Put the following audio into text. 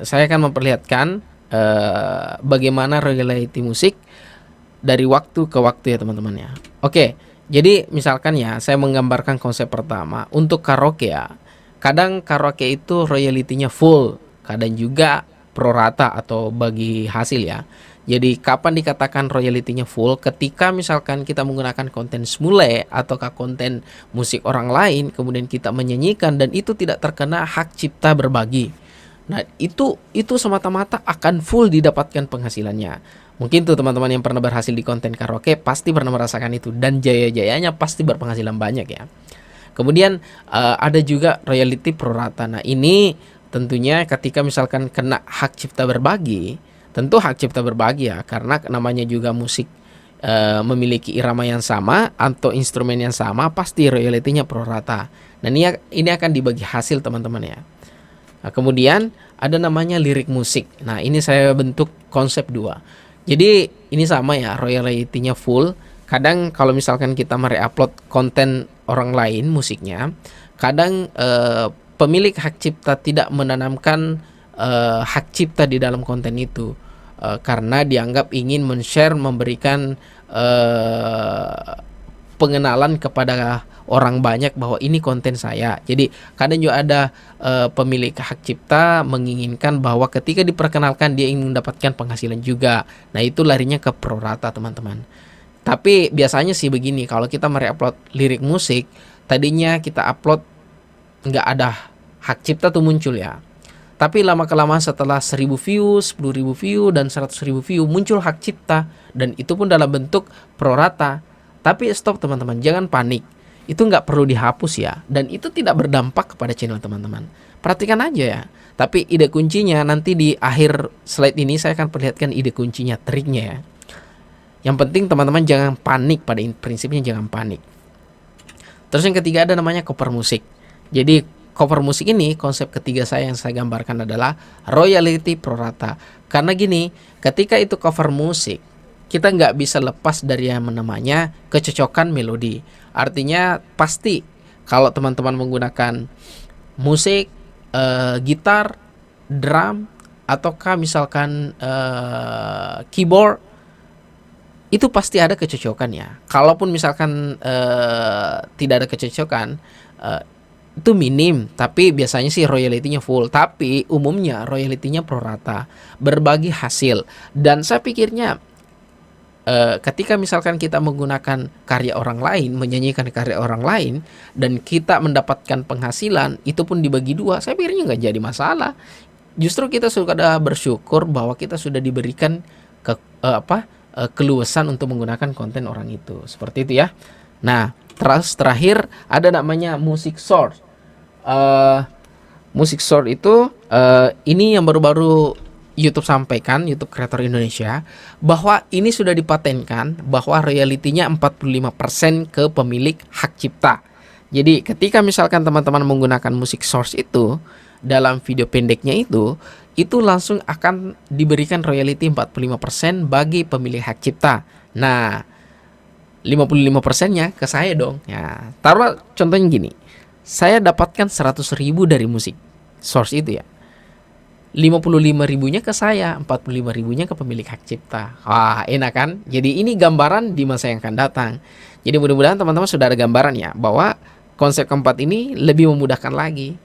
saya akan memperlihatkan bagaimana royalty musik dari waktu ke waktu ya teman-teman ya. Oke, jadi misalkan ya saya menggambarkan konsep pertama untuk karaoke ya. Kadang karaoke itu royalty-nya full, kadang juga pro rata atau bagi hasil ya. Jadi kapan dikatakan royalty-nya full? Ketika misalkan kita menggunakan konten semule ataukah konten musik orang lain, kemudian kita menyanyikan dan itu tidak terkena hak cipta berbagi. Nah, itu semata-mata akan full didapatkan penghasilannya. Mungkin tuh teman-teman yang pernah berhasil di konten karaoke pasti pernah merasakan itu dan jaya-jayanya pasti berpenghasilan banyak ya. Kemudian ada juga royalty pro rata. Nah, ini tentunya ketika misalkan kena hak cipta berbagi, tentu hak cipta berbagi ya karena namanya juga musik memiliki irama yang sama atau instrumen yang sama, pasti royalty-nya pro rata. Dan ini akan dibagi hasil teman-teman ya. Nah, kemudian ada namanya lirik musik. Nah, ini saya bentuk konsep dua. Jadi ini sama ya, royalty-nya full. Kadang kalau misalkan kita mereupload konten orang lain musiknya, kadang pemilik hak cipta tidak menanamkan hak cipta di dalam konten itu. Karena dianggap ingin men-share, memberikan pengenalan kepada orang banyak bahwa ini konten saya. Jadi kadang juga ada pemilik hak cipta menginginkan bahwa ketika diperkenalkan dia ingin mendapatkan penghasilan juga. Nah, itu larinya ke pro rata teman-teman. Tapi biasanya sih begini, kalau kita mereupload lirik musik, tadinya kita upload nggak ada hak cipta tuh muncul ya. Tapi lama-kelamaan setelah 1000 view, 10.000 view, dan 100.000 view muncul hak cipta. Dan itu pun dalam bentuk pro rata. Tapi stop teman-teman, jangan panik. Itu nggak perlu dihapus ya. Dan itu tidak berdampak kepada channel teman-teman. Perhatikan aja ya. Tapi ide kuncinya nanti di akhir slide ini saya akan perlihatkan ide kuncinya, triknya ya. Yang penting teman-teman jangan panik, pada prinsipnya jangan panik. Terus yang ketiga ada namanya cover musik. Jadi cover musik ini konsep ketiga saya yang saya gambarkan adalah royalty pro rata. Karena gini, ketika itu cover musik, kita nggak bisa lepas dari yang namanya kecocokan melodi. Artinya pasti kalau teman-teman menggunakan musik, gitar, drum, ataukah misalkan keyboard, itu pasti ada kecocokan ya. Kalaupun misalkan tidak ada kecocokan, itu minim, tapi biasanya sih royalty-nya full. Tapi umumnya royalty-nya pro rata, berbagi hasil. Dan saya pikirnya ketika misalkan kita menggunakan karya orang lain, menyanyikan karya orang lain, dan kita mendapatkan penghasilan, itu pun dibagi dua, saya pikirnya nggak jadi masalah. Justru kita sudah bersyukur bahwa kita sudah diberikan keluasan untuk menggunakan konten orang itu. Seperti itu ya. Nah, terus terakhir ada namanya music source. Music source itu ini yang baru-baru YouTube sampaikan, YouTube Kreator Indonesia, bahwa ini sudah dipatenkan bahwa royalty-nya 45% ke pemilik hak cipta. Jadi ketika misalkan teman-teman menggunakan music source itu dalam video pendeknya itu langsung akan diberikan royalty 45% bagi pemilik hak cipta. Nah, 55%-nya ke saya dong. Ya, taruhlah contohnya gini. Saya dapatkan 100.000 dari musik source itu ya. 55.000-nya ke saya, 45.000-nya ke pemilik hak cipta. Wah, enak kan? Jadi ini gambaran di masa yang akan datang. Jadi mudah-mudahan teman-teman sudah ada gambaran ya bahwa konsep keempat ini lebih memudahkan lagi.